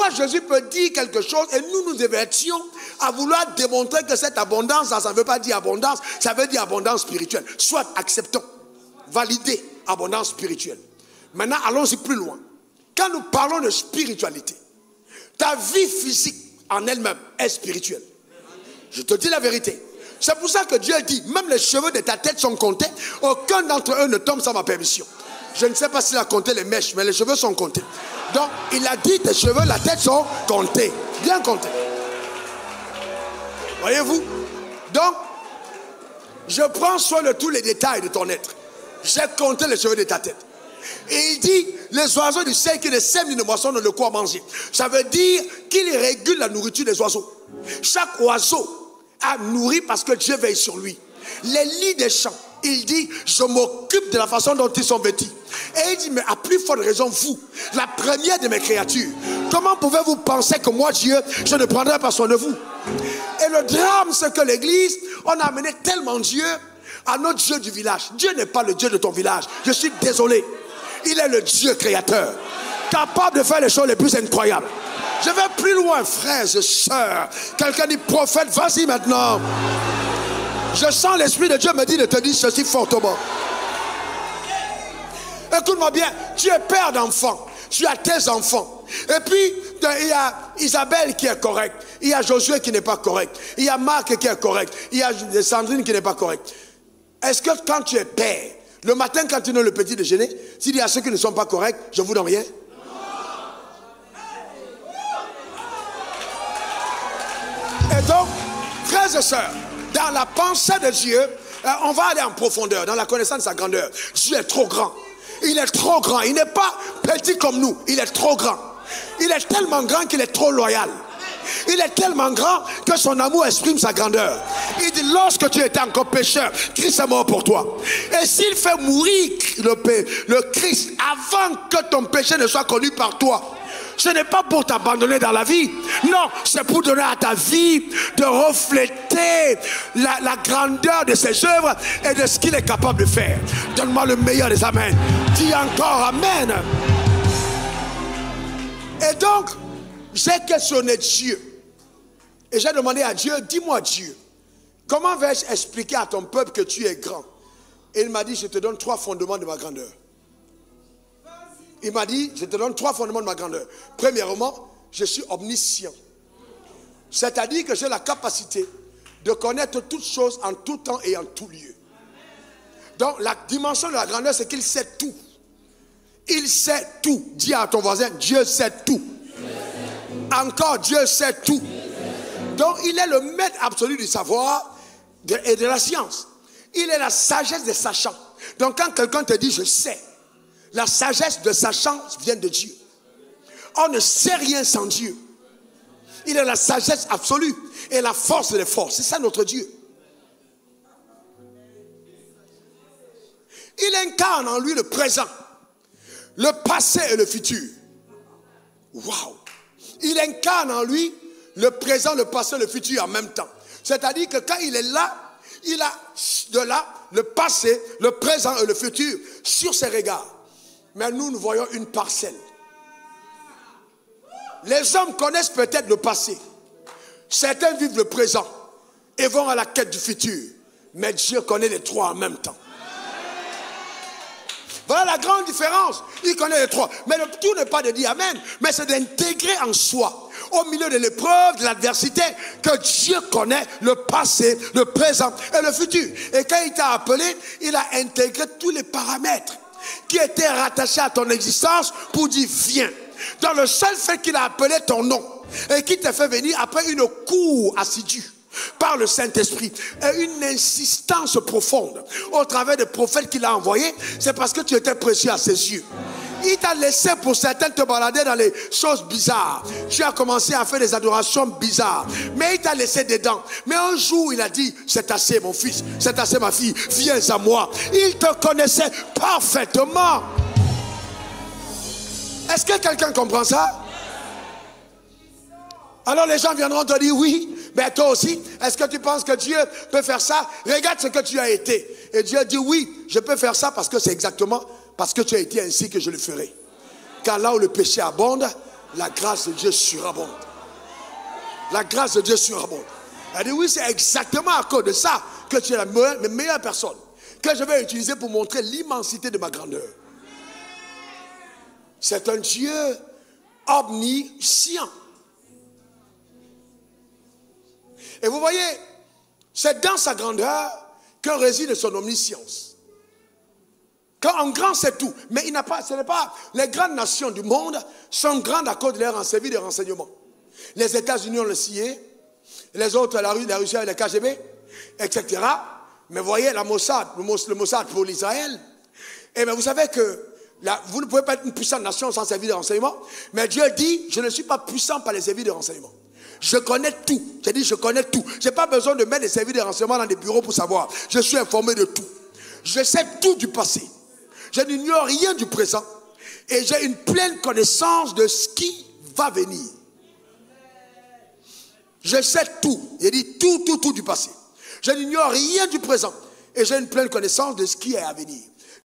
Pourquoi Jésus peut dire quelque chose et nous nous évertions à vouloir démontrer que cette abondance, ça ne veut pas dire abondance, ça veut dire abondance spirituelle. Soit acceptons, validez abondance spirituelle. Maintenant, allons-y plus loin. Quand nous parlons de spiritualité, ta vie physique en elle-même est spirituelle. Je te dis la vérité. C'est pour ça que Dieu dit, même les cheveux de ta tête sont comptés, aucun d'entre eux ne tombe sans ma permission. Je ne sais pas s'il a compté les mèches, mais les cheveux sont comptés. Donc, il a dit, tes cheveux, la tête sont comptés. Bien comptés. Voyez-vous? Donc, je prends soin de tous les détails de ton être. J'ai compté les cheveux de ta tête. Et il dit, les oiseaux du ciel qui ne sèment ni ne moissonnent de quoi manger. Ça veut dire qu'il régule la nourriture des oiseaux. Chaque oiseau a nourri parce que Dieu veille sur lui. Les lits des champs, il dit, je m'occupe de la façon dont ils sont vêtus. Et il dit, mais à plus forte raison, vous, la première de mes créatures, comment pouvez-vous penser que moi, Dieu, je ne prendrai pas soin de vous? Et le drame, c'est que l'église, on a amené tellement Dieu à notre Dieu du village. Dieu n'est pas le Dieu de ton village. Je suis désolé. Il est le Dieu créateur, capable de faire les choses les plus incroyables. Je vais plus loin, frères et sœurs. Quelqu'un dit, prophète, vas-y maintenant. Je sens l'Esprit de Dieu me dit de te dire ceci fortement. Écoute-moi bien, tu es père d'enfants, tu as tes enfants. Et puis, il y a Isabelle qui est correcte, il y a Josué qui n'est pas correct, il y a Marc qui est correct, il y a Sandrine qui n'est pas correcte. Est-ce que quand tu es père, le matin quand tu donnes le petit déjeuner, tu dis à ceux qui ne sont pas corrects, je vous donne rien? Et donc, frères et sœurs, dans la pensée de Dieu, on va aller en profondeur, dans la connaissance de sa grandeur. Dieu est trop grand. Il est trop grand. Il n'est pas petit comme nous. Il est trop grand. Il est tellement grand qu'il est trop loyal. Il est tellement grand que son amour exprime sa grandeur. Il dit, lorsque tu étais encore pécheur, Christ est mort pour toi. Et s'il fait mourir le Christ avant que ton péché ne soit connu par toi, ce n'est pas pour t'abandonner dans la vie. Non, c'est pour donner à ta vie de refléter la grandeur de ses œuvres et de ce qu'il est capable de faire. Donne-moi le meilleur des amens. Dis encore amen. Et donc, j'ai questionné Dieu. Et j'ai demandé à Dieu, dis-moi Dieu, comment vais-je expliquer à ton peuple que tu es grand? Et il m'a dit, je te donne 3 fondements de ma grandeur. Il m'a dit, je te donne 3 fondements de ma grandeur. Premièrement, je suis omniscient. C'est-à-dire que j'ai la capacité de connaître toutes choses en tout temps et en tout lieu. Donc, la dimension de la grandeur, c'est qu'il sait tout. Il sait tout. Dis à ton voisin, Dieu sait tout. Encore, Dieu sait tout. Donc, il est le maître absolu du savoir et de la science. Il est la sagesse des sachants. Donc, quand quelqu'un te dit, je sais, la sagesse de sachance vient de Dieu. On ne sait rien sans Dieu. Il est la sagesse absolue et la force des forces. C'est ça notre Dieu. Il incarne en lui le présent, le passé et le futur. Waouh! Il incarne en lui le présent, le passé et le futur en même temps. C'est-à-dire que quand il est là, il a de là le passé, le présent et le futur sur ses regards. Mais nous voyons une parcelle. Les hommes connaissent peut-être le passé. Certains vivent le présent et vont à la quête du futur. Mais Dieu connaît les 3 en même temps. Voilà la grande différence. Il connaît les 3. Mais le tout n'est pas de dire amen, mais c'est d'intégrer en soi, au milieu de l'épreuve, de l'adversité, que Dieu connaît le passé, le présent et le futur. Et quand il t'a appelé, il a intégré tous les paramètres qui étaient rattachés à ton existence pour dire viens. Dans le seul fait qu'il a appelé ton nom et qu'il t'a fait venir après une cour assidue par le Saint-Esprit et une insistance profonde au travers des prophètes qu'il a envoyés, c'est parce que tu étais précieux à ses yeux. Il t'a laissé pour certains te balader dans les choses bizarres. Tu as commencé à faire des adorations bizarres, mais il t'a laissé dedans. Mais un jour il a dit, c'est assez mon fils, c'est assez ma fille, viens à moi. Il te connaissait parfaitement. Est-ce que quelqu'un comprend ça? Alors les gens viendront te dire oui, mais toi aussi, est-ce que tu penses que Dieu peut faire ça? Regarde ce que tu as été. Et Dieu dit oui, je peux faire ça parce que c'est exactement parce que tu as été ainsi que je le ferai. Car là où le péché abonde, La grâce de Dieu surabonde. La grâce de Dieu surabonde. Elle dit oui, c'est exactement à cause de ça que tu es la meilleure personne que je vais utiliser pour montrer l'immensité de ma grandeur. C'est un Dieu omniscient. Et vous voyez, c'est dans sa grandeur que réside son omniscience. Quand un grand c'est tout, mais il n'a pas, ce n'est pas, les grandes nations du monde sont grandes à cause de leur service de renseignement. Les États-Unis ont le CIA, les autres, la Russie a le KGB, etc. Mais voyez, le Mossad pour l'Israël. Et bien vous savez que vous ne pouvez pas être une puissante nation sans service de renseignement. Mais Dieu dit, je ne suis pas puissant par les services de renseignement. Je connais tout. J'ai dit, je connais tout. Je n'ai pas besoin de mettre des services de renseignement dans des bureaux pour savoir. Je suis informé de tout. Je sais tout du passé. Je n'ignore rien du présent. Et j'ai une pleine connaissance de ce qui va venir. Je sais tout. J'ai dit tout du passé. Je n'ignore rien du présent. Et j'ai une pleine connaissance de ce qui est à venir.